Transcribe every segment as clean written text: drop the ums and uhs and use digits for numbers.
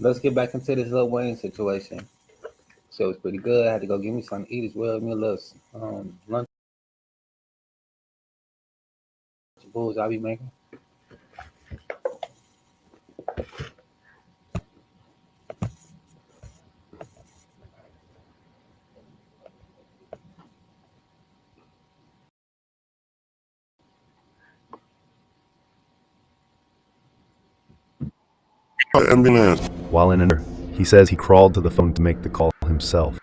Let's get back into this Lil Wayne situation. So it was pretty good. I had to go get me something to eat as well. Me a little lunch bowls I'll be making. Ambulance. While in an he says he crawled to the phone to make the call himself.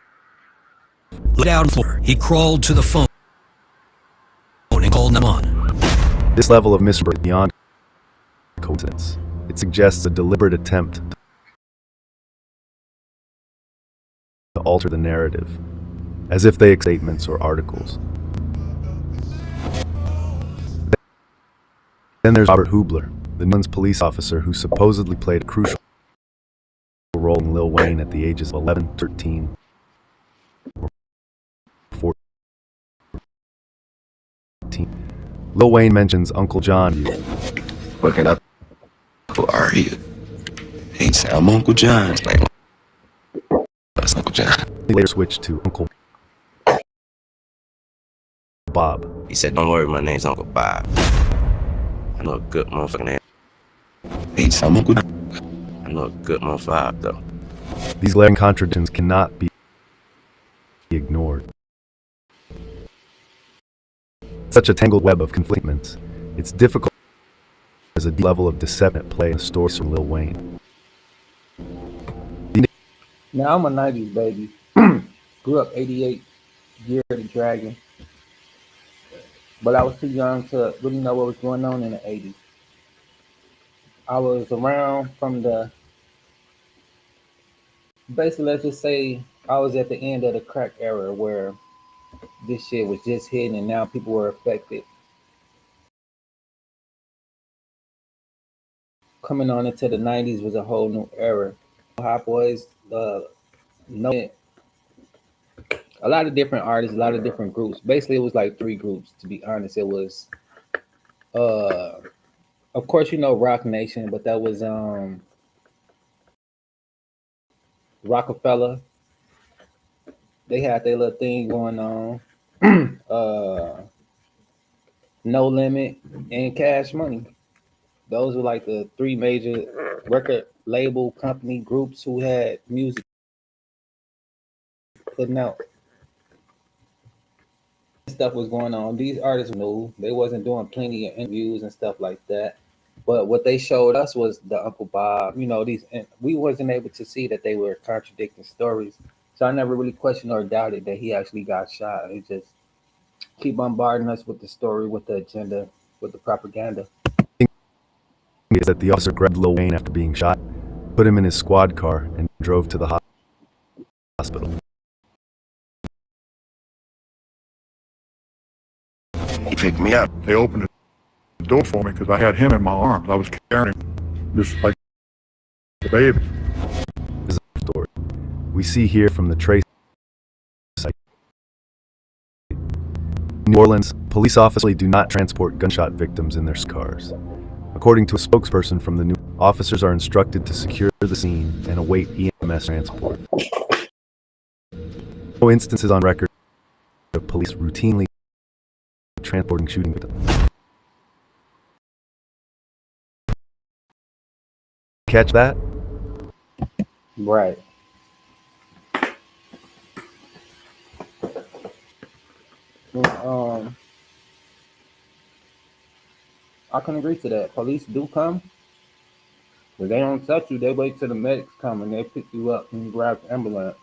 Laid out on the floor, he crawled to the phone and called 911. This level of mystery is beyond coincidence. It suggests a deliberate attempt to alter the narrative, as if they are statements or articles. Then there's Robert Hubler, the New Orleans police officer who supposedly played a crucial role in Lil Wayne at the ages of 11, 13, or 14. Lil Wayne mentions Uncle John. Looking up. Who are you? He said, I'm Uncle John's name. That's Uncle John. He later switched to Uncle Bob. He said, don't worry, my name's Uncle Bob. I know a good motherfucking name. He said, I'm Uncle John. I know a good motherfucker though. These glaring contradictions cannot be ignored. Such a tangled web of conflictments, it's difficult as a deep level of deception at play in the stories from Lil Wayne. Now I'm a 90s baby. Grew up 88, Year of the Dragon. But I was too young to really know what was going on in the 80s. I was around from basically, let's just say I was at the end of the crack era where this shit was just hitting and now people were affected. Coming on into the 90s was a whole new era. Hot Boys, no, a lot of different artists, a lot of different groups. Basically, it was like three groups, to be honest. It was, of course, you know, Rock Nation, but that was Rockefeller. They had their little thing going on. No Limit and Cash Money. Those were like the three major record label company groups who had music putting out. Stuff was going on. These artists knew they wasn't doing plenty of interviews and stuff like that. But what they showed us was the Uncle Bob. You know, these, and we wasn't able to see that they were contradicting stories. So I never really questioned or doubted that he actually got shot. He just keep bombarding us with the story, with the agenda, with the propaganda. Is that the officer grabbed Lil Wayne after being shot, put him in his squad car, and drove to the hospital. He picked me up. They opened the door for me because I had him in my arms. I was carrying him just like a baby. This is a story we see here from the trace site. In New Orleans, police officers do not transport gunshot victims in their cars. According to a spokesperson from the New, officers are instructed to secure the scene and await EMS transport. No instances on record of police routinely transporting shooting victims. Catch that? Right. I can agree to that. Police do come, but they don't touch you. They wait till the medics come and they pick you up and grab the ambulance.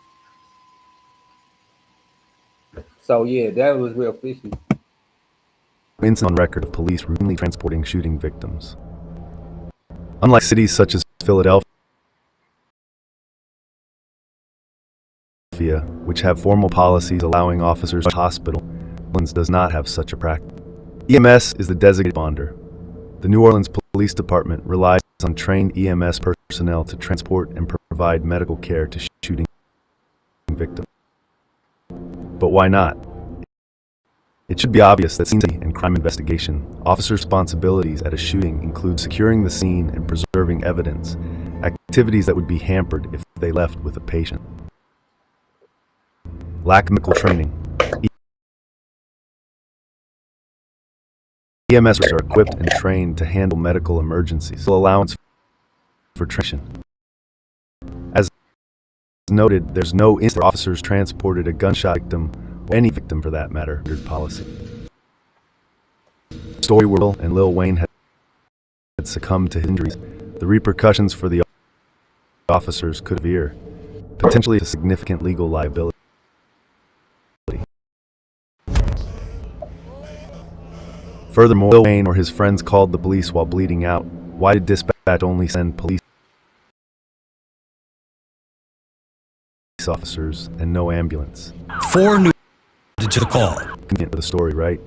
So yeah, that was real fishy. Incident on record of police routinely transporting shooting victims. Unlike cities such as Philadelphia, which have formal policies allowing officers to hospital, New Orleans does not have such a practice. EMS is the designated responder. The New Orleans Police Department relies on trained EMS personnel to transport and provide medical care to shooting victims. But why not? It should be obvious that scene and crime investigation officers' responsibilities at a shooting include securing the scene and preserving evidence, activities that would be hampered if they left with a patient. Lack of medical training. EMS are equipped and trained to handle medical emergencies. Allowance for training. As noted, there's no instance where officers transported a gunshot victim, or any victim for that matter, under policy. Story Will and Lil Wayne had succumbed to injuries. The repercussions for the officers could veer, potentially to significant legal liability. Furthermore, Lil Wayne or his friends called the police while bleeding out. Why did dispatch only send police officers and no ambulance? 4 new to the call. Convenient for the story, right?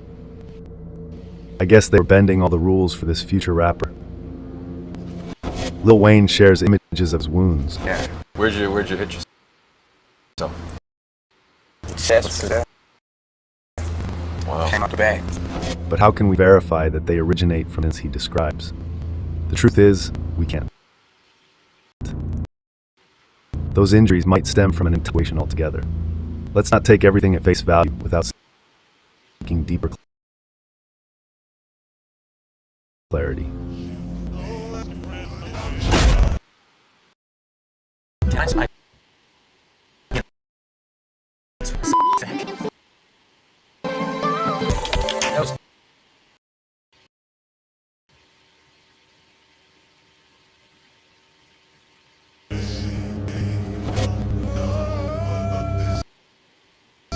I guess they were bending all the rules for this future rapper. Lil Wayne shares images of his wounds. Yeah. Where'd you hit yourself? Chest. Wow. Came out the bag. But how can we verify that they originate from as he describes? The truth is, we can't. Those injuries might stem from an intuition altogether. Let's not take everything at face value without seeking deeper clarity.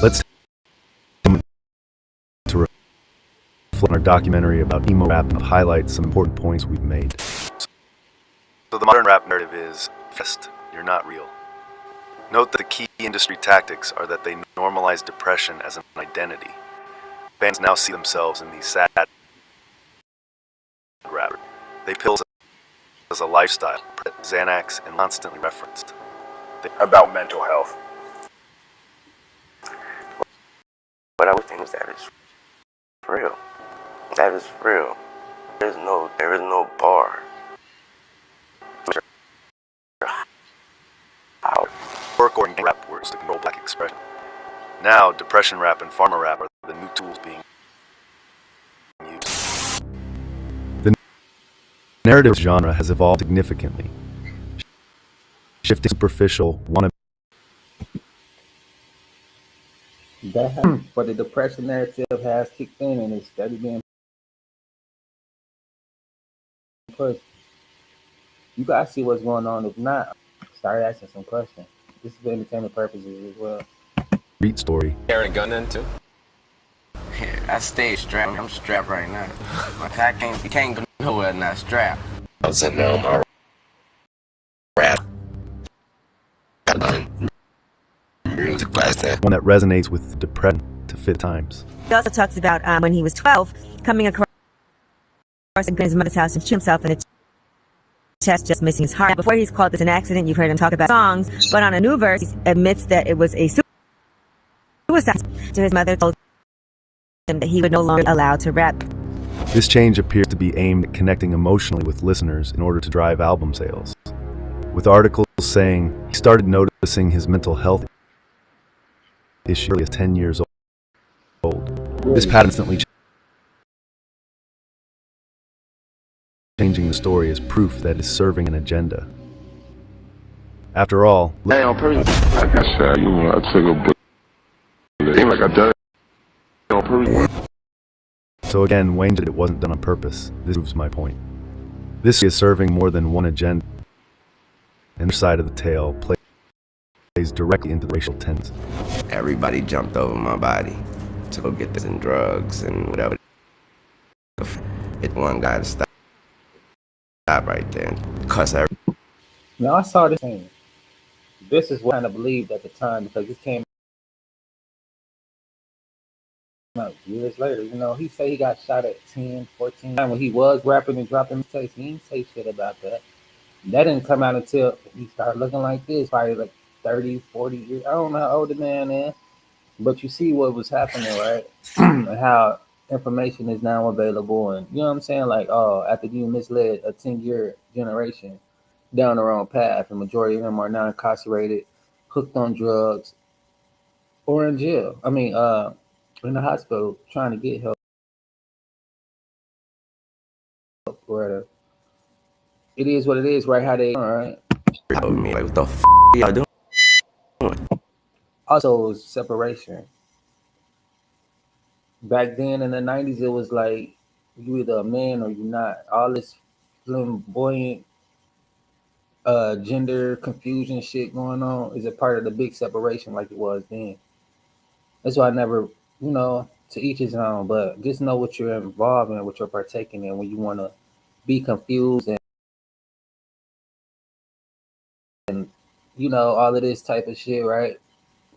Let's to reflect on our documentary about emo rap and highlight some important points we've made. So the modern rap narrative is, first, you're not real. Note that the key industry tactics are that they normalize depression as an identity. Bands now see themselves in these sad rappers. They pills as a lifestyle, Xanax, and constantly referenced. About mental health. But I would think that is real. That is real. There is no bar. Hardcore and rap words to control black expression. Now, depression rap and pharma rap are the new tools being used. The narrative genre has evolved significantly, shifting superficial wannabe. But the depression narrative has kicked in and it's steady being pushed. You guys see what's going on. If not, start asking some questions. This is for entertainment purposes as well. Street story. Carrying a gun in too? Yeah, I stay strapped. I'm strapped right now. Like you can't go nowhere not strapped. I was sitting there on my rap. Music class there. One that resonates with depression to fit times. He also talks about when he was 12, coming across a gun in his mother's house and shot himself in the chest, just missing his heart. Before he's called this an accident, you've heard him talk about songs, but on a new verse, he admits that it was a suicide. So his mother told him that he would no longer be allowed to rap. This change appears to be aimed at connecting emotionally with listeners in order to drive album sales. With articles saying he started noticing his mental health issue as 10 years old. This pattern instantly changing the story is proof that it is serving an agenda. After all, Like I said, I took a bullet. It ain't like I done it on purpose. so again, Wayne said it wasn't done on purpose. This proves my point. This is serving more than one agenda, and the side of the tale plays directly into the racial tensions. Everybody jumped over my body to go get this and drugs and whatever. Hit one guy to stop right there and cuss everybody. Now I saw this thing. This is what I kind of believed at the time because this came out years later. You know, he said he got shot at 10, 14. When he was rapping and dropping mistakes, he didn't say shit about that. That didn't come out until he started looking like this, probably like 30, 40 years. I don't know how old the man is, but you see what was happening, right? And how information is now available. And you know what I'm saying? Like, oh, after you misled a 10-year generation, down the wrong path. The majority of them are now incarcerated, hooked on drugs, or in jail. I mean, in the hospital trying to get help. Or it is what it is, right? How they, all right. Told me, like, what the y'all doing? Also, separation. Back then in the 90s, it was like you either a man or you not. All this flamboyant gender confusion shit going on is a part of the big separation like it was then. That's why I never, to each his own, but just know what you're involved in, what you're partaking in when you want to be confused and, all of this type of shit, right?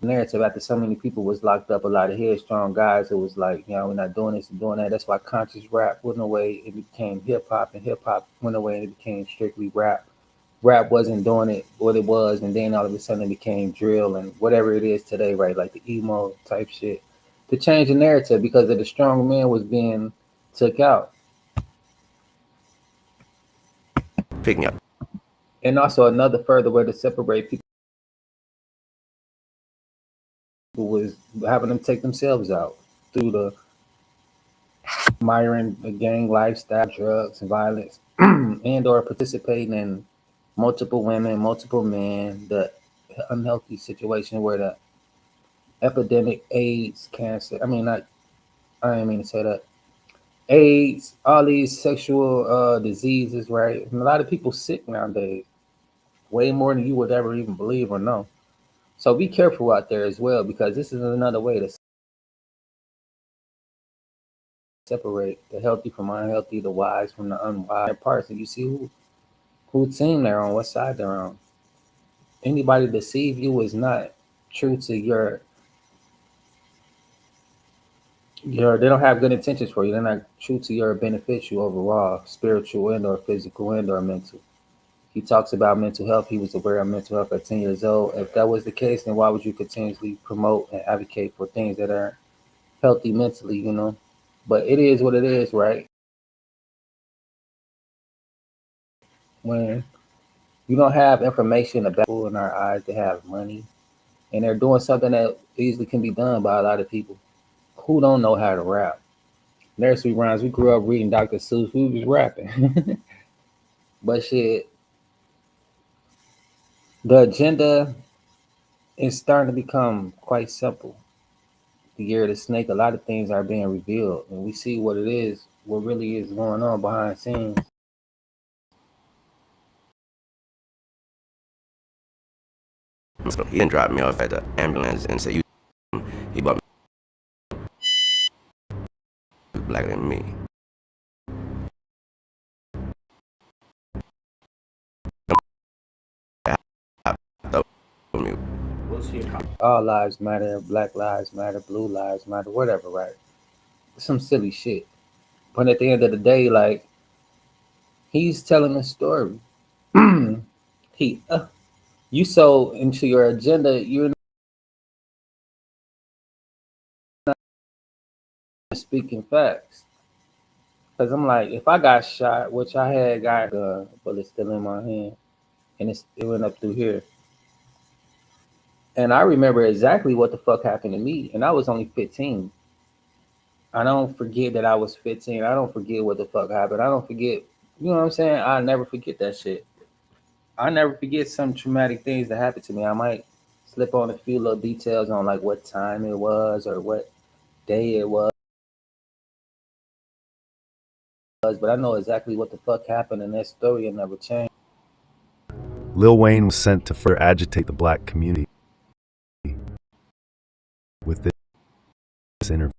Narrative after so many people was locked up, a lot of headstrong guys who was like, we're not doing this and doing that. That's why conscious rap went away. It became hip hop, and hip hop went away and it became strictly rap. Rap wasn't doing it what it was, and then all of a sudden it became drill and whatever it is today, right? Like the emo type shit. To change the narrative because of the strong man was being took out. Pick me up. And also another further way to separate people was having them take themselves out through the admiring the gang lifestyle, drugs and violence, and or participating in multiple women, multiple men, the unhealthy situation where the epidemic, AIDS, cancer. I didn't mean to say that. AIDS, all these sexual diseases, right? And a lot of people sick nowadays, way more than you would ever even believe or know. So be careful out there as well, because this is another way to separate the healthy from unhealthy, the wise from the unwise parts, and you see who team they're on, what side they're on. Anybody deceive you is not true to your. They don't have good intentions for you. They're not true to your beneficial overall, spiritual and or physical and or mental. He talks about mental health. He was aware of mental health at 10 years old. If that was the case, then why would you continuously promote and advocate for things that are healthy mentally, But it is what it is, right? When you don't have information about people in our eyes that have money and they're doing something that easily can be done by a lot of people who don't know how to rap. Nursery rhymes, we grew up reading Dr. Seuss, we was rapping. But shit, the agenda is starting to become quite simple. The year of the snake, a lot of things are being revealed, and we see what it is, what really is going on behind the scenes. So he didn't drop me off at the ambulance and say, he bought me blacker than me. All lives matter, black lives matter, blue lives matter, whatever, right? Some silly shit. But at the end of the day, like, he's telling a story. You so into your agenda, you're not speaking facts. Because I'm like, if I got shot, which I had got a bullet still in my hand, and it went up through here. And I remember exactly what the fuck happened to me, and I was only 15. I don't forget that I was 15. I don't forget what the fuck happened. I don't forget, you know what I'm saying? I never forget that shit. I never forget some traumatic things that happened to me. I might slip on a few little details on like what time it was or what day it was, but I know exactly what the fuck happened, and that story will never change. Lil Wayne was sent to further agitate the black community with this interview.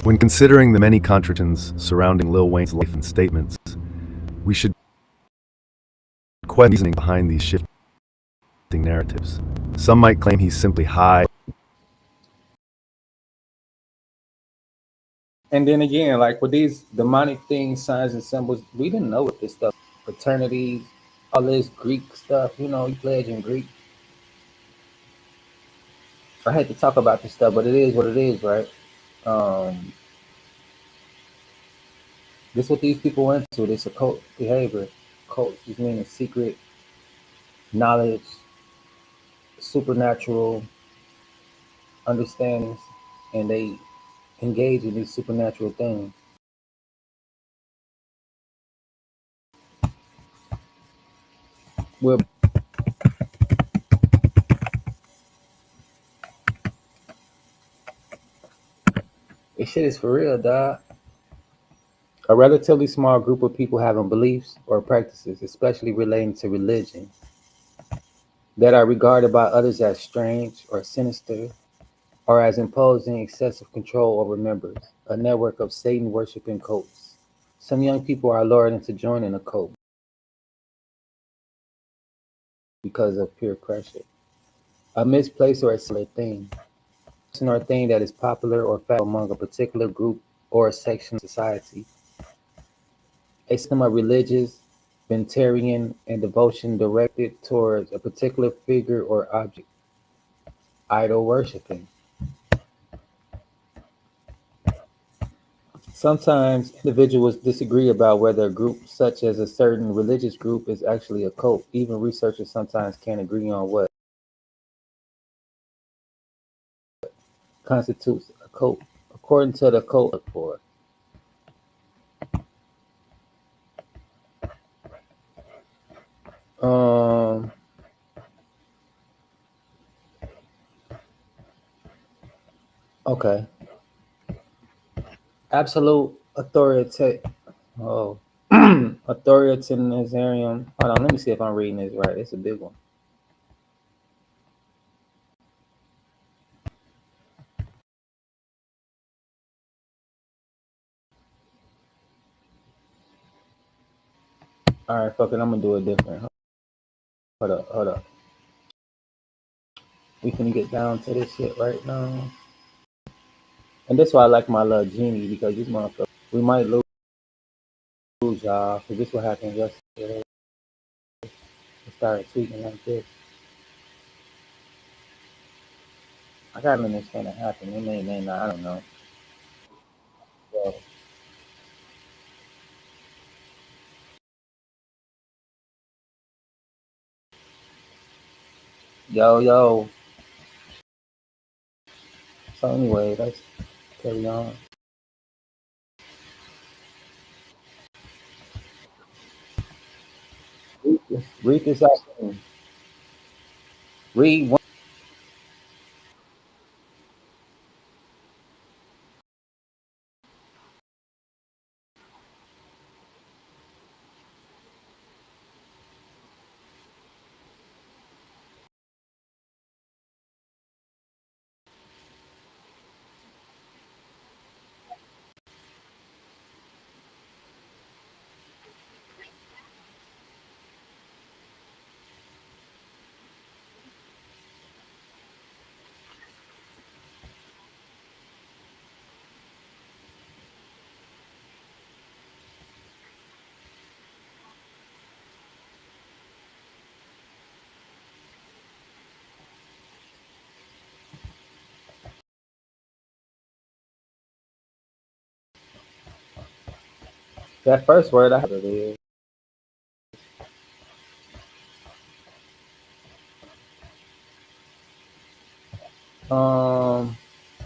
When considering the many contradictions surrounding Lil Wayne's life and statements, we should question the reasoning behind these shifting narratives. Some might claim he's simply high. And then again, like with these demonic things, signs and symbols, we didn't know what this stuff, fraternities, all this Greek stuff, you pledge in Greek. I hate to talk about this stuff, but it is what it is, right? Um, this is what these people went to. This occult behavior. Cult just meaning secret knowledge, supernatural understandings, and they engage in these supernatural things. Well, this shit is for real, dog. A relatively small group of people having beliefs or practices, especially relating to religion, that are regarded by others as strange or sinister, or as imposing excessive control over members. A network of Satan worshiping cults. Some young people are lured into joining a cult because of peer pressure. A misplaced or a silly thing. Person or thing that is popular or found among a particular group or a section of society. A system of religious, Venterian, and devotion directed towards a particular figure or object. Idol worshiping. Sometimes individuals disagree about whether a group, such as a certain religious group, is actually a cult. Even researchers sometimes can't agree on what constitutes a cult, according to the cult report. Um, okay. Absolute authority. Oh, authoritarianism. Hold on, let me see if I'm reading this right. It's a big one. All right, fuck it. I'm gonna do it different. Hold up. We can get down to this shit right now. And that's why I like my little genie, because this motherfucker, we might lose y'all, because this what happened yesterday. It started tweeting like this. I got an it's gonna happen. It may not. I don't know. So, yo. So anyway, let's carry on. Read this out. Read one. That first word I heard it is.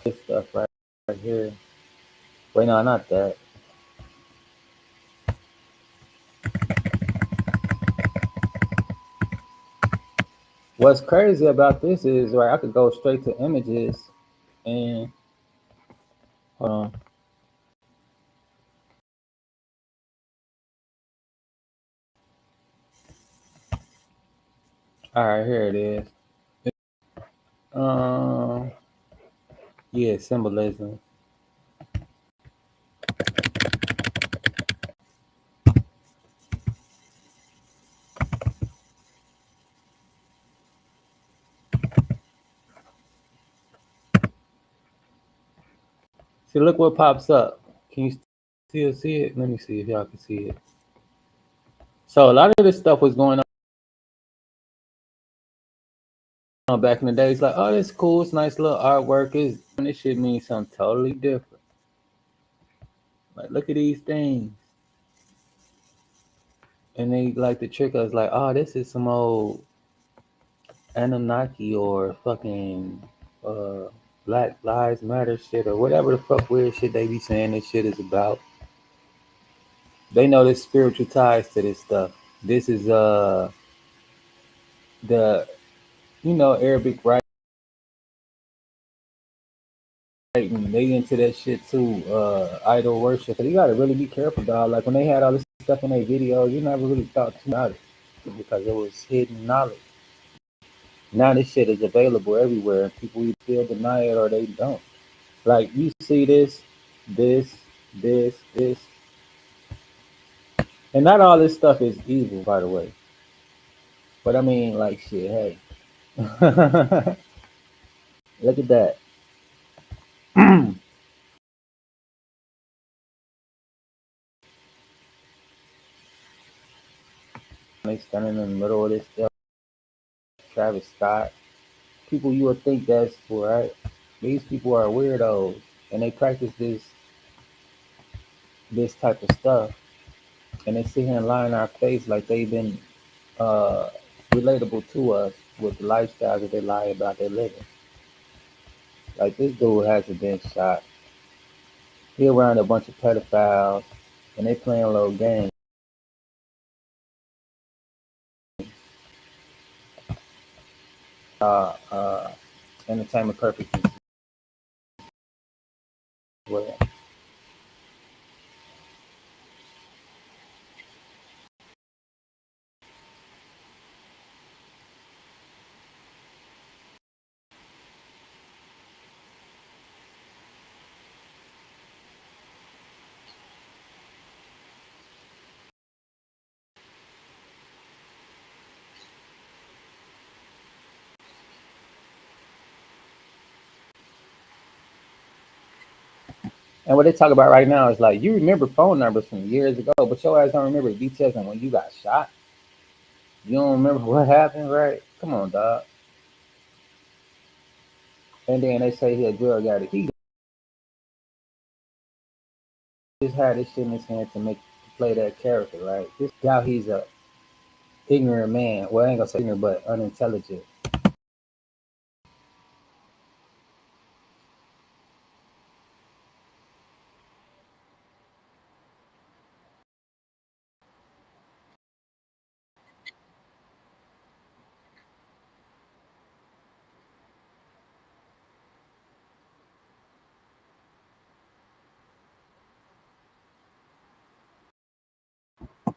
This stuff right here. Wait, no, not that. What's crazy about this is, right, I could go straight to images and hold on. All right, here it is. Yeah, symbolism. See, look what pops up. Can you still see it? Let me see if y'all can see it. So a lot of this stuff was going on back in the day. It's like, oh, it's cool. It's nice little artwork. This shit means something totally different. Like, look at these things. And they like to trick us like, oh, this is some old Anunnaki or fucking uh, Black Lives Matter shit or whatever the fuck weird shit they be saying this shit is about. They know there's spiritual ties to this stuff. This is the Arabic writing. They into that shit too. Idol worship. You gotta really be careful, dog. Like when they had all this stuff in their videos, you never really thought too about it because it was hidden knowledge. Now this shit is available everywhere, and people either still deny it or they don't. Like you see this, and not all this stuff is evil, by the way. But I mean, like shit. Hey, look at that. They standing in the middle of this stuff. Travis Scott. People you would think that's cool, right? These people are weirdos, and they practice this type of stuff, and they sit here and lie in our face like they've been uh, relatable to us with the lifestyles that they lie about their living. Like this dude hasn't been shot. He around a bunch of pedophiles, and they playing a little game. Uh, uh, Entertainment purposes. Well, and what they talk about right now is like you remember phone numbers from years ago, but your ass don't remember the details on when you got shot. You don't remember what happened, right? Come on, dog. And then they say he a drug addict. He just had this shit in his hand to play that character, right? This guy, he's a ignorant man. Well, I ain't gonna say ignorant, but unintelligent.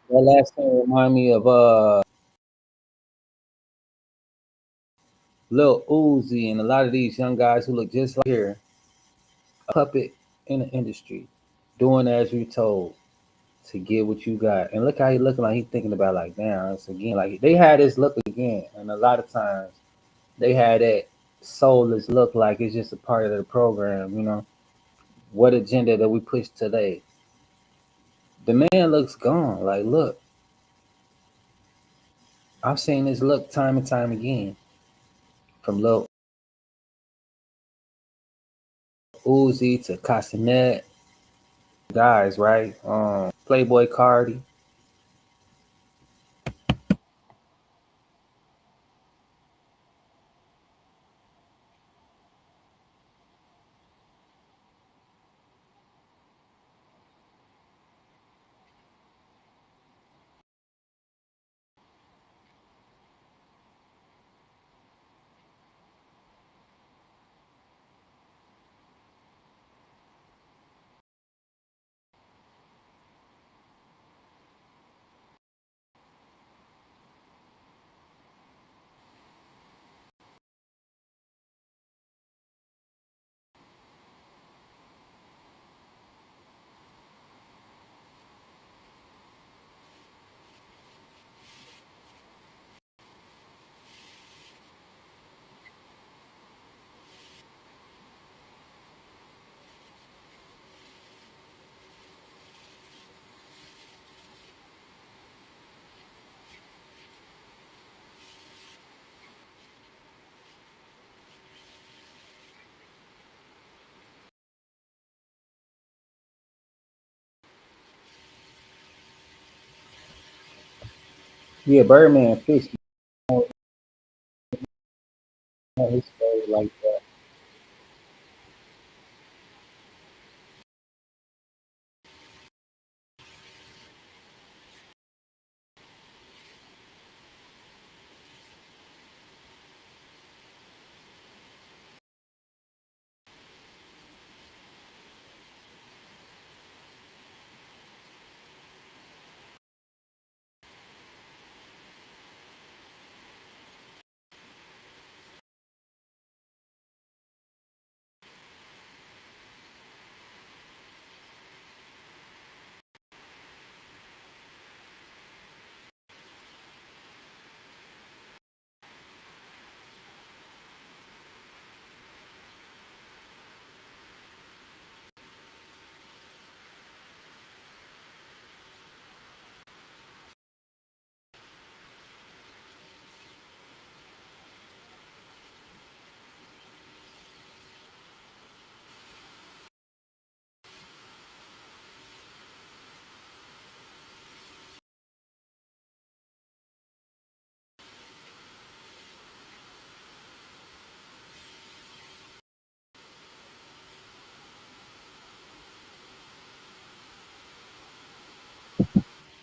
That last thing remind me of Lil Uzi and a lot of these young guys who look just like here, a puppet in the industry, doing as you told to get what you got. And look how he looking like he thinking about like, damn, it's again like they had this look again. And a lot of times they had that soulless look like it's just a part of the program, you know. What agenda that we push today? The man looks gone. Like, look, I've seen this look time and time again from Lil Uzi to Cassinet, guys, right? Playboy Cardi. Yeah, Birdman Fish. His story like that.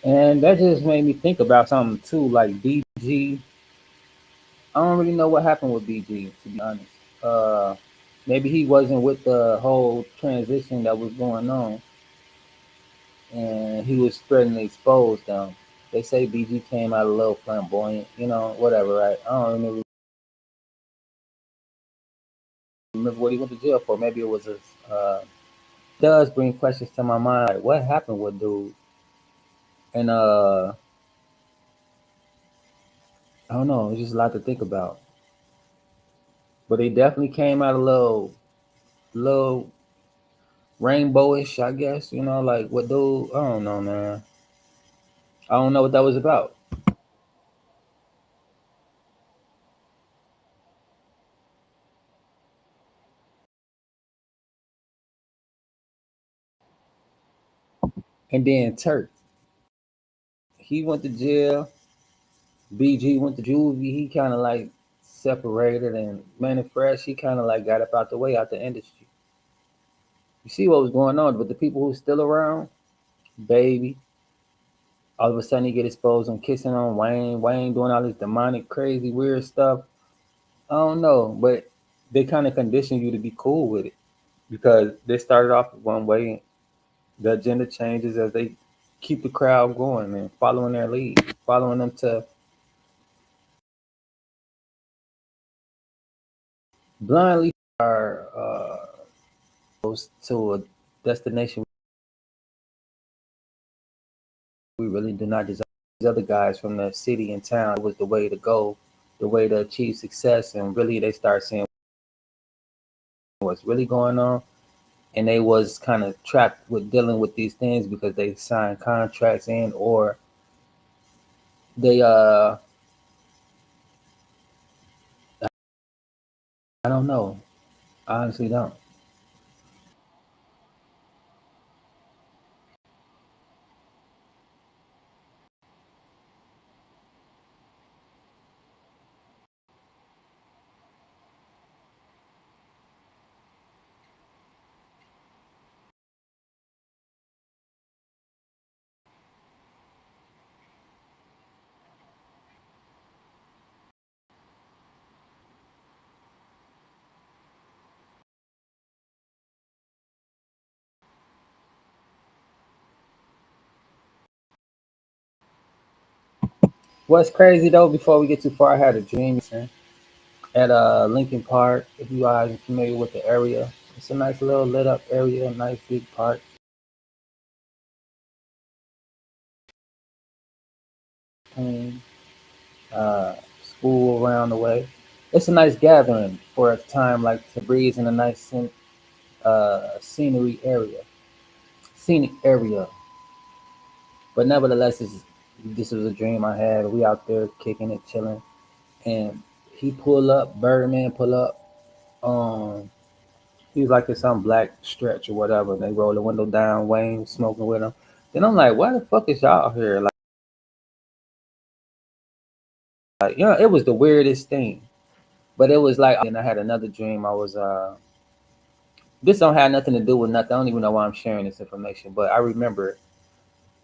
And that just made me think about something too, like BG. I don't really know what happened with BG, to be honest. Uh, Maybe he wasn't with the whole transition that was going on, and he was spreading exposed them. They say BG came out a little flamboyant, whatever, right? I don't remember what he went to jail for. Maybe it was a does bring questions to my mind, like what happened with dude, and I don't know, it's just a lot to think about. But he definitely came out a little rainbowish, I guess. Like what dude? I don't know, man. I don't know what that was about. And then Turk, he went to jail. BG went to juvie. He kind of like separated, and Manny Fresh, he kind of like got up out the way out the industry. You see what was going on, but the people who's still around, baby, all of a sudden he get exposed on kissing on Wayne. Wayne doing all this demonic, crazy, weird stuff. I don't know, but they kind of condition you to be cool with it because they started off one way. The agenda changes as they keep the crowd going and following their lead, following them to blindly are goes to a destination we really do not desire. These other guys from the city and town was the way to go, the way to achieve success, and really they start seeing what's really going on, and they was kind of trapped with dealing with these things because they signed contracts in or they I don't know. I honestly don't. What's crazy though, before we get too far, I had a dream at Lincoln Park. If you guys are familiar with the area, it's a nice little lit up area, a nice big park. Clean, uh, school around the way. It's a nice gathering for a time like to breeze in a nice scenery area, scenic area. But nevertheless, this was a dream I had. We out there kicking it, chilling, and he pull up, Birdman pull up. Um, He's like in some black stretch or whatever. They roll the window down, Wayne smoking with him. Then I'm like, why the fuck is y'all here? like, it was the weirdest thing. But it was like, and I had another dream. I was this don't have nothing to do with nothing. I don't even know why I'm sharing this information, but I remember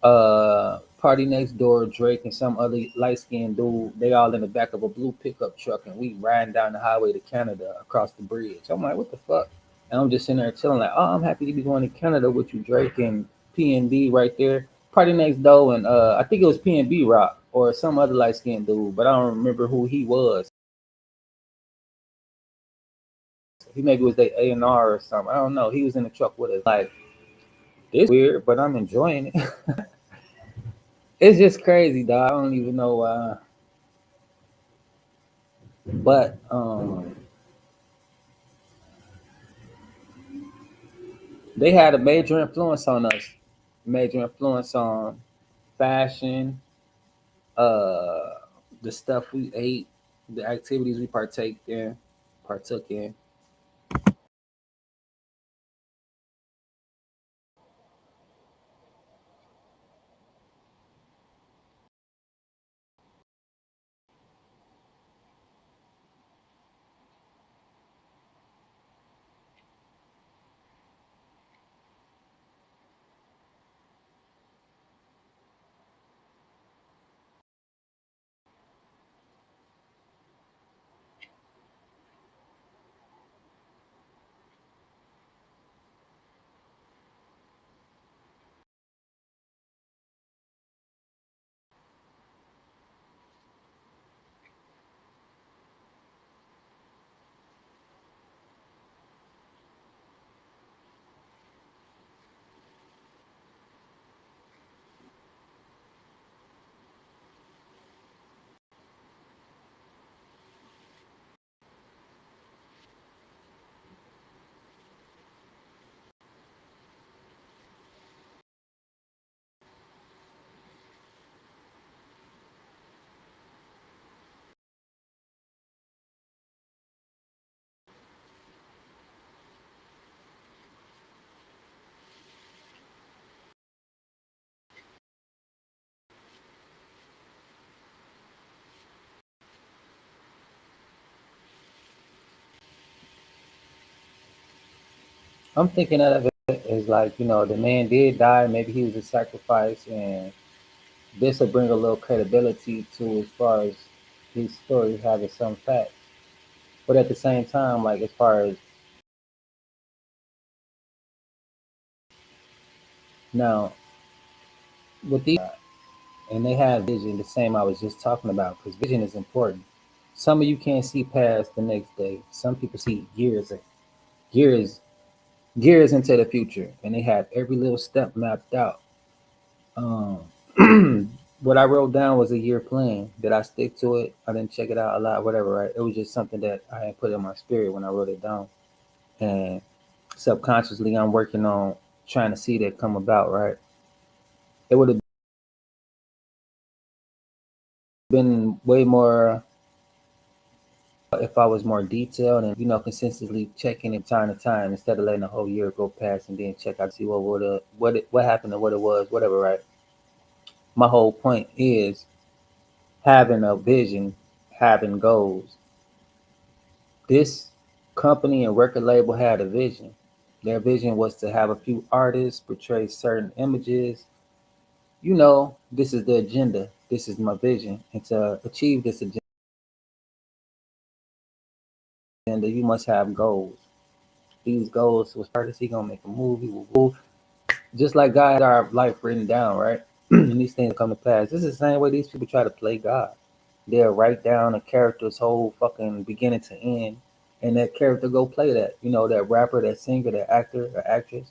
Party Next Door, Drake, and some other light skinned dude, they all in the back of a blue pickup truck, and we riding down the highway to Canada across the bridge. I'm like, what the fuck? And I'm just sitting there chilling, like, oh, I'm happy to be going to Canada with you, Drake and PNB right there. Party Next Door, and I think it was PNB Rock or some other light skinned dude, but I don't remember who he was. He maybe was the A&R or something. I don't know. He was in the truck with us. Like, it's weird, but I'm enjoying it. It's just crazy, dog. I don't even know why. But they had a major influence on us. Major influence on fashion, the stuff we ate, the activities we partook in. I'm thinking of it as like, the man did die. Maybe he was a sacrifice, and this will bring a little credibility to as far as his story having some facts. But at the same time, like as far as now, with these, and they have vision, the same I was just talking about, because vision is important. Some of you can't see past the next day. Some people see years, years into the future, and they have every little step mapped out. Um, what I wrote down was a year plan. Did I stick to it? I didn't check it out a lot, whatever, right? It was just something that I had put in my spirit when I wrote it down. And subconsciously, I'm working on trying to see that come about, right? It would have been way more if I was more detailed and, consistently checking it time to time instead of letting the whole year go past and then check out to see what happened or what it was, whatever, right? My whole point is having a vision, having goals. This company and record label had a vision. Their vision was to have a few artists portray certain images. This is the agenda. This is my vision. And to achieve this agenda, you must have goals. These goals was artists, he gonna make a movie. Woo. Just like God had our life written down, right? And these things come to pass. This is the same way these people try to play God. They'll write down a character's whole fucking beginning to end, and that character go play that. That rapper, that singer, that actor, or actress.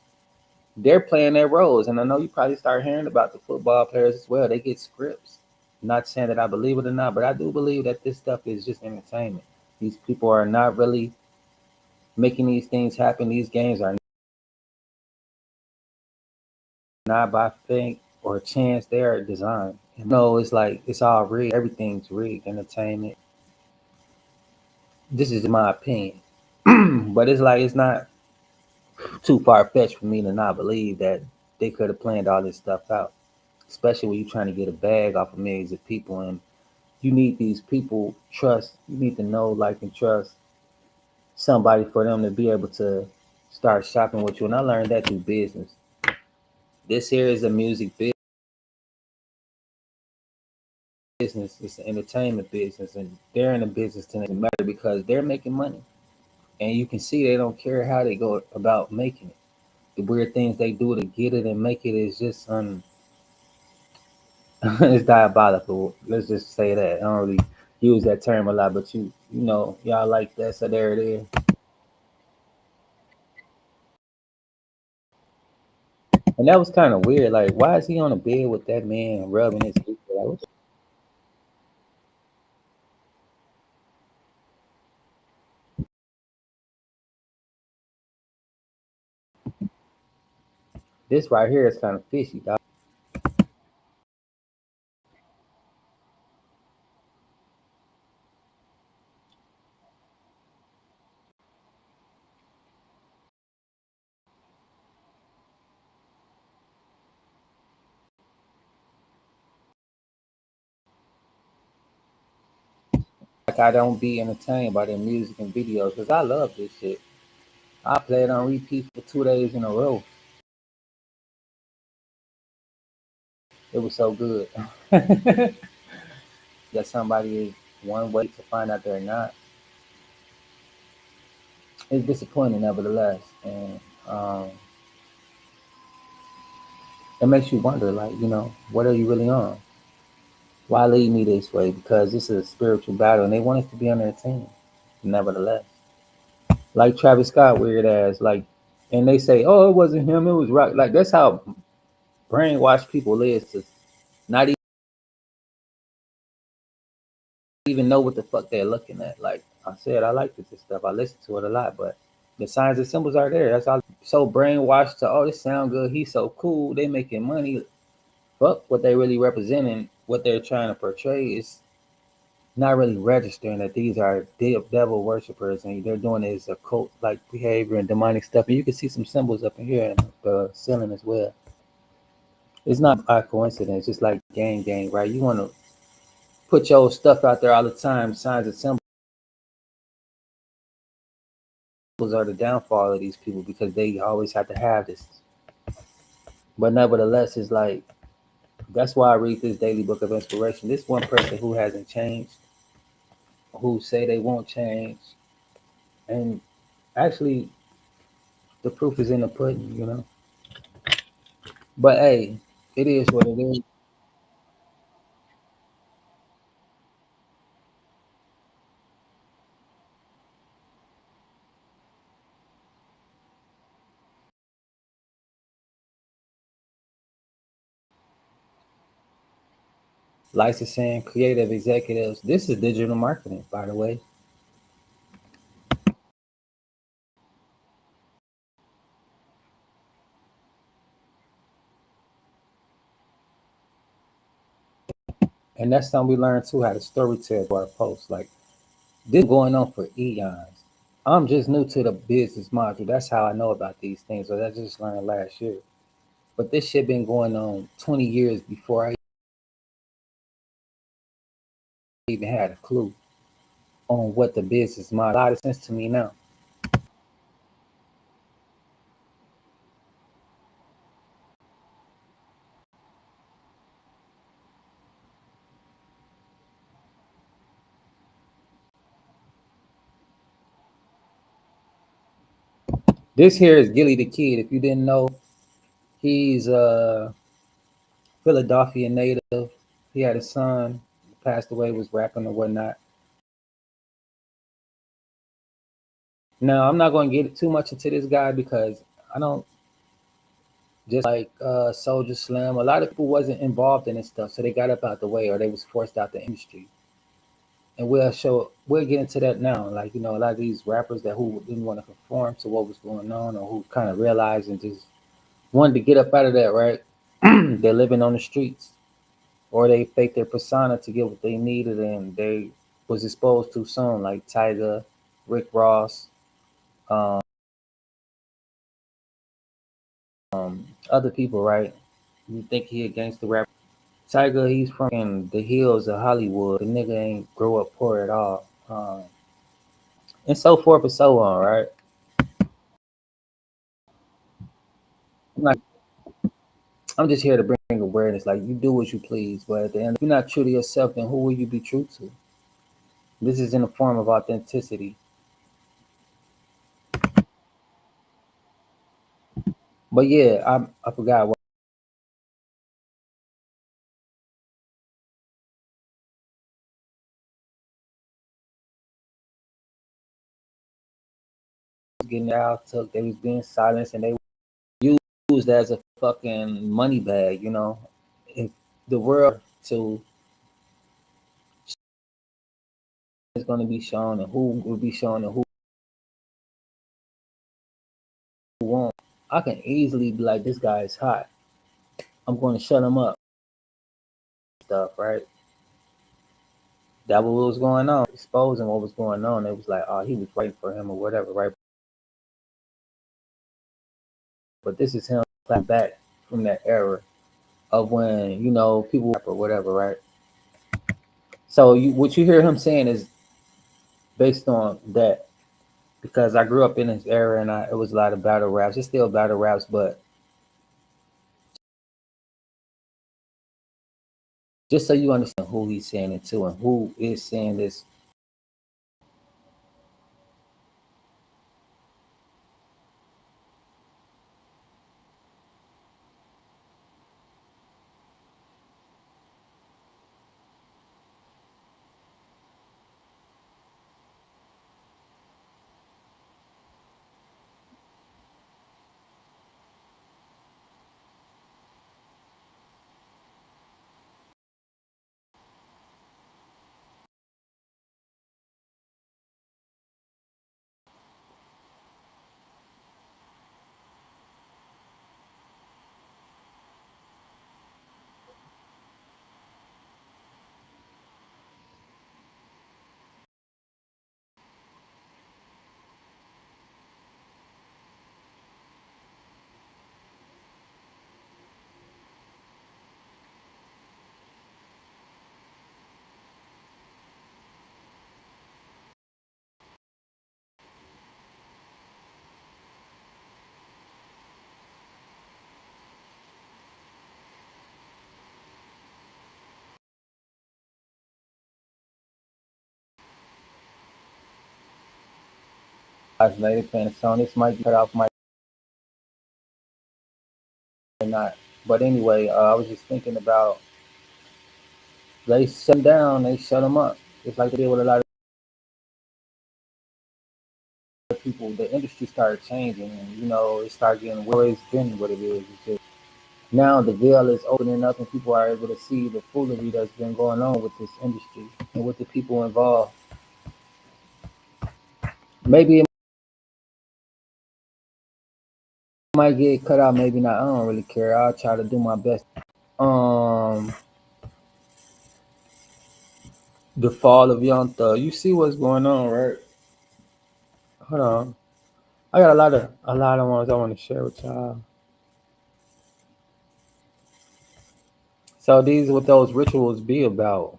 They're playing their roles, and I know you probably start hearing about the football players as well. They get scripts. Not saying that I believe it or not, but I do believe that this stuff is just entertainment. These people are not really making these things happen. These games are not by fate or chance. They are designed. It's like it's all rigged. Everything's rigged. Entertainment. This is my opinion, but it's like it's not too far fetched for me to not believe that they could have planned all this stuff out. Especially when you're trying to get a bag off of millions of people, and you need these people trust. You need to know, like, and trust somebody for them to be able to start shopping with you. And I learned that through business. This here is a music business. It's an entertainment business, and they're in the business to make it matter because they're making money, and you can see they don't care how they go about making it. The weird things they do to get it and make it is just it's diabolical. Let's just say that. I don't really use that term a lot, but you know y'all like that, so there it is. And that was kind of weird. Like, why is he on a bed with that man rubbing his feet? Like, this right here is kind of fishy, dog. Like, I don't be entertained by their music and videos because I love this shit. I play it on repeat for 2 days in a row. It was so good. That somebody is one way to find out they're not. It's disappointing, nevertheless, and it makes you wonder, like, what are you really on? Why lead me this way? Because this is a spiritual battle, and they want us to be on their team. Nevertheless, like Travis Scott, weird ass, like, and they say, "Oh, it wasn't him; it was rock." Like, that's how brainwashed people is to not even know what the fuck they're looking at. Like I said, I like this stuff. I listen to it a lot, but the signs and symbols are there. That's all. So brainwashed to, oh, this sound good. He's so cool. They making money. Fuck what they really representing. What they're trying to portray is not really registering that these are devil worshippers and they're doing this occult like behavior and demonic stuff. And you can see some symbols up in here in the ceiling as well. It's not by coincidence. Just like gang, right? You want to put your stuff out there all the time. Signs and symbols are the downfall of these people because they always have to have this. But nevertheless, it's like that's why I read this daily book of inspiration. This one person who hasn't changed, who say they won't change, and actually the proof is in the pudding. But hey, it is what it is. Licensing, creative executives. This is digital marketing, by the way. And that's something we learned too, how to storytell our posts. Like this going on for eons. I'm just new to the business module. That's how I know about these things. So I just learned last year. But this shit been going on 20 years before I even had a clue on what the business model. A lot of sense to me now. This here is Gilly the Kid. If you didn't know, he's a Philadelphia native. He had a son, passed away, was rapping or whatnot. Now I'm not going to get too much into this guy because I don't just like Soldier Slim. A lot of people wasn't involved in this stuff, so they got up out the way or they was forced out the industry. And we'll get into that now. Like, a lot of these rappers that who didn't want to conform to what was going on or who kind of realized and just wanted to get up out of that, right? They're living on the streets or they fake their persona to get what they needed and they was exposed too soon, like Tyga, Rick Ross, um, other people, right? You think he against the rap? Tiger, he's from the hills of Hollywood. The nigga ain't grow up poor at all. And so forth and so on, right? I'm like, I'm just here to bring awareness. Like, you do what you please, but at the end, if you're not true to yourself, then who will you be true to? This is in a form of authenticity. But yeah, I forgot what was getting out took. They was being silenced, and they were used as a fucking money bag. You know, if the world to is going to be shown, and who will be shown, and who won't. I can easily be like, this guy is hot. I'm going to shut him up. Stuff, right? That what was going on, exposing what was going on. It was like, oh, he was waiting for him or whatever, right? But this is him back from that era of when, you know, people or whatever, right? So what you hear him saying is based on that, because I grew up in this era and it was a lot of battle raps. It's still battle raps, but just so you understand who he's saying it to and who is saying this. Later playing a song. This might be cut off, might not. But anyway, I was just thinking about they shut 'em down, they shut them up. It's like they did with a lot of people. The industry started changing, and you know, it started getting where it's been what it is. It's just now the veil is opening up, and people are able to see the foolery that's been going on with this industry and with the people involved. Maybe it might get cut out, maybe not. I don't really care. I'll try to do my best. Um, the fall of Young Thug. You see what's going on, right? Hold on. I got a lot of ones I want to share with y'all. So these what those rituals be about.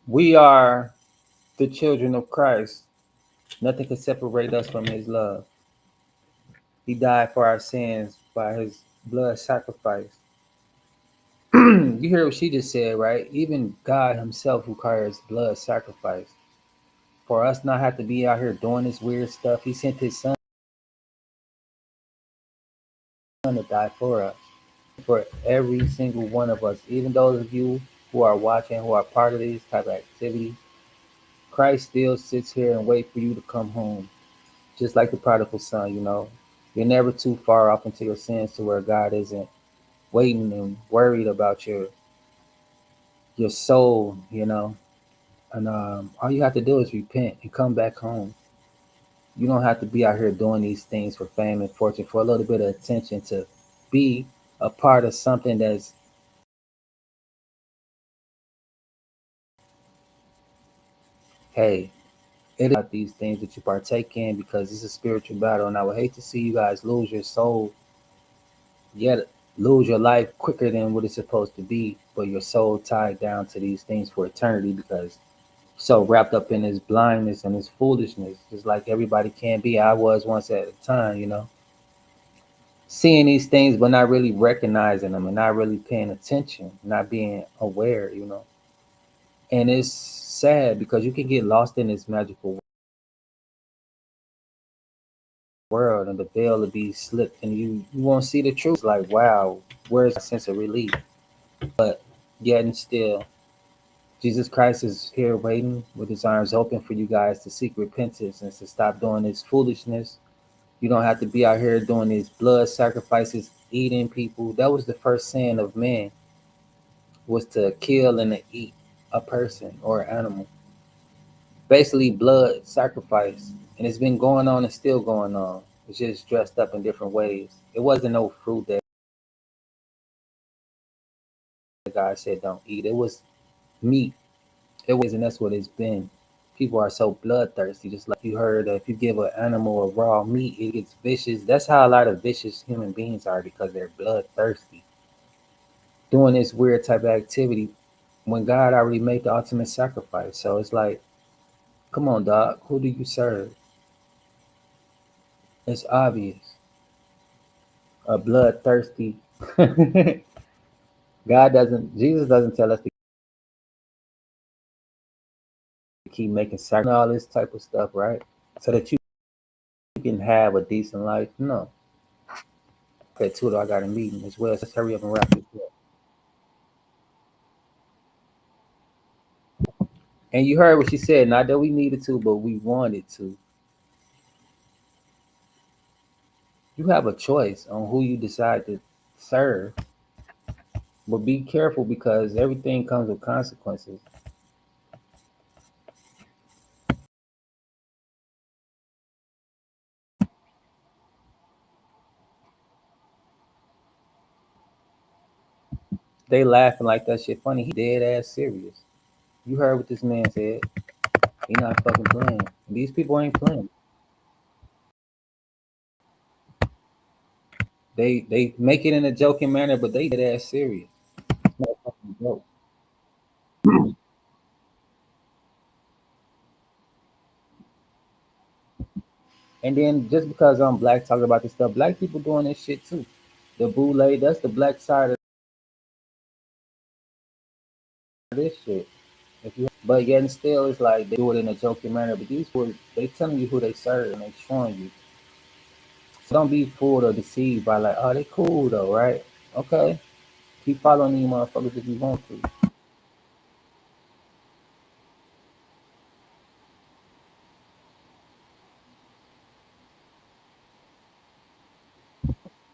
We are the children of Christ. Nothing can separate us from his love. He died for our sins by his blood sacrifice. You hear what she just said, right? Even God himself requires blood sacrifice. For us not have to be out here doing this weird stuff, he sent his son to die for us. For every single one of us, even those of you who are watching, who are part of these type of activities, Christ still sits here and wait for you to come home. Just like the prodigal son, you know. You're never too far off into your sins to where God isn't waiting and worried about your soul, you know. And all you have to do is repent and come back home. You don't have to be out here doing these things for fame and fortune, for a little bit of attention, to be a part of something that's, hey, it is about these things that you partake in, because it's a spiritual battle. And I would hate to see you guys lose your soul, yet lose your life quicker than what it's supposed to be, but your soul tied down to these things for eternity, because so wrapped up in this blindness and this foolishness, just like everybody can be. I was once at a time, seeing these things but not really recognizing them and not really paying attention, not being aware. And it's sad because you can get lost in this magical world and the veil will be slipped and you won't see the truth. Like, wow, where's the sense of relief? But yet and still, Jesus Christ is here waiting with his arms open for you guys to seek repentance and to stop doing this foolishness. You don't have to be out here doing these blood sacrifices, eating people. That was the first sin of man, was to kill and to eat a person or an animal. Basically blood sacrifice. And it's been going on and still going on. It's just dressed up in different ways. It wasn't no fruit that God said don't eat. It was meat. It was, and that's what it's been. People are so bloodthirsty, just like you heard that if you give an animal a raw meat, it gets vicious. That's how a lot of vicious human beings are, because they're bloodthirsty. Doing this weird type of activity when God already made the ultimate sacrifice. So it's like, come on, dog, who do you serve? It's obvious. A bloodthirsty. Jesus doesn't tell us to keep making sacrifices and all this type of stuff, right? So that you can have a decent life. No. Okay, Tudo, I got a meeting as well. So let's hurry up and wrap this up. And you heard what she said. Not that we needed to, but we wanted to. You have a choice on who you decide to serve, but be careful because everything comes with consequences. They laughing like that shit funny. He dead ass serious. You heard what this man said. He not fucking playing. These people ain't playing. They make it in a joking manner, but they dead ass serious. It's not a fucking joke. And then just because I'm black talking about this stuff, black people doing this shit too. The boule, that's the black side of this shit. If you, but yet and still, it's like they do it in a joking manner. But these boys, they telling you who they serve and they showing you. So don't be fooled or deceived by like, oh, they cool though, right? Okay, keep following these motherfuckers if you want to.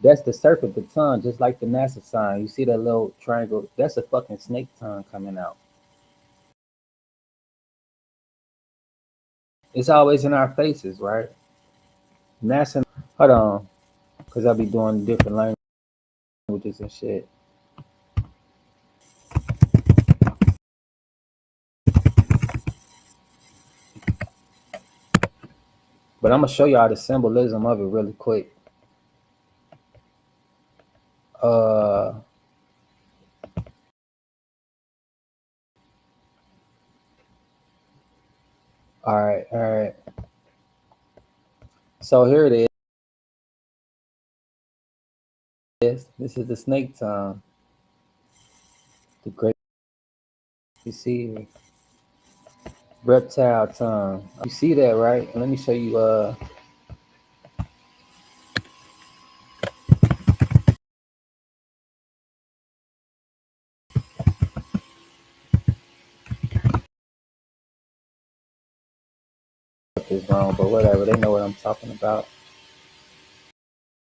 That's the serpent, the tongue, just like the NASA sign. You see that little triangle? That's a fucking snake tongue coming out. It's always in our faces, right? NASA. Hold on, cause I'll be doing different languages and shit. But I'm gonna show y'all the symbolism of it really quick. Uh, all right. So here it is. This is the snake tongue, the great. You see, reptile tongue. You see that, right? Let me show you. Is wrong, but whatever. They know what I'm talking about.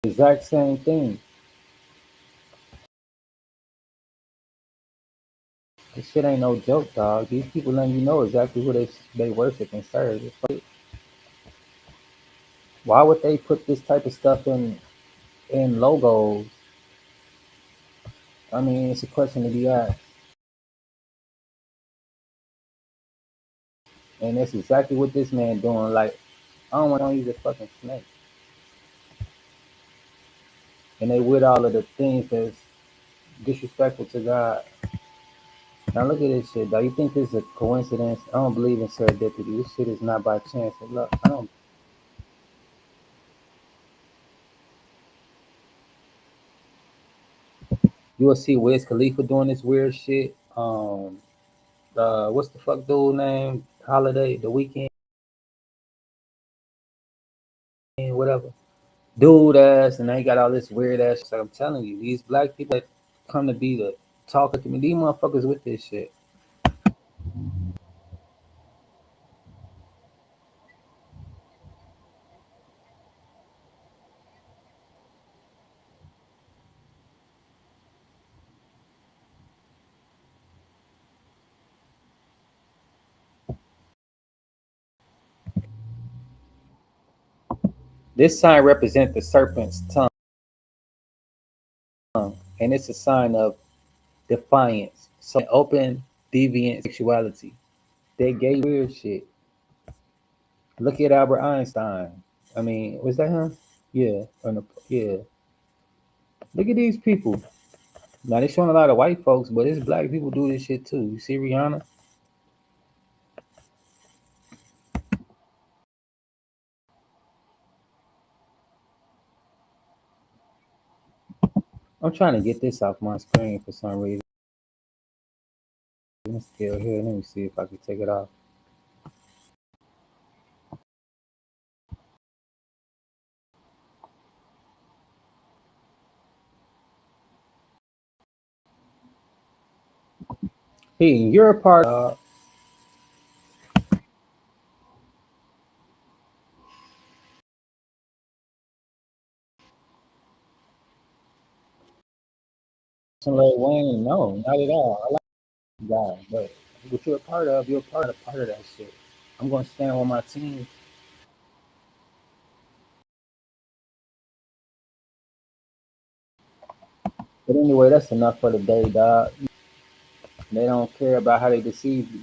Exact same thing. This shit ain't no joke, dog. These people letting you know exactly who they worship and serve. Why would they put this type of stuff in logos? I mean, it's a question to be asked, and that's exactly what this man doing. Like, I don't want to use a fucking snake, and they with all of the things that's disrespectful to God. Now look at this shit, though. You think this is a coincidence? I don't believe in serendipity. This shit is not by chance. And look, I don't. You will see Wiz Khalifa doing this weird shit. What's the fuck dude name? Holiday, The Weekend, whatever. Dude ass, and they got all this weird ass shit. Like I'm telling you, these black people that come to be the talker to me, these motherfuckers with this shit. This sign represents the serpent's tongue, and it's a sign of defiance. So open, deviant sexuality. They gay weird shit. Look at Albert Einstein. I mean, was that him? Yeah. Yeah. Look at these people. Now they showing a lot of white folks, but it's black people do this shit too. You see Rihanna? I'm trying to get this off my screen for some reason. It's still here. Let me see if I can take it off. Hey, you're a part of Lil Wayne. No, not at all. I like the guy, but what you're a part of, you're a part of that shit. I'm gonna stand with my team. But anyway, that's enough for the day, dog. They don't care about how they deceive you.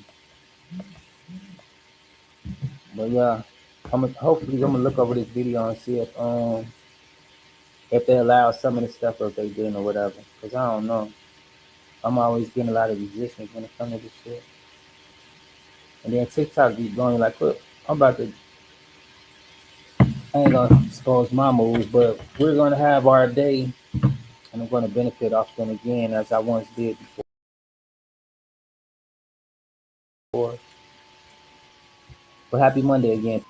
But yeah, I'm gonna look over this video and see if they allow some of the stuff or if they didn't or whatever. Cause I don't know. I'm always getting a lot of resistance when it comes to this shit. And then TikTok be going like, look, I ain't gonna expose my moves, but we're gonna have our day and I'm gonna benefit off them again as I once did before. But happy Monday again.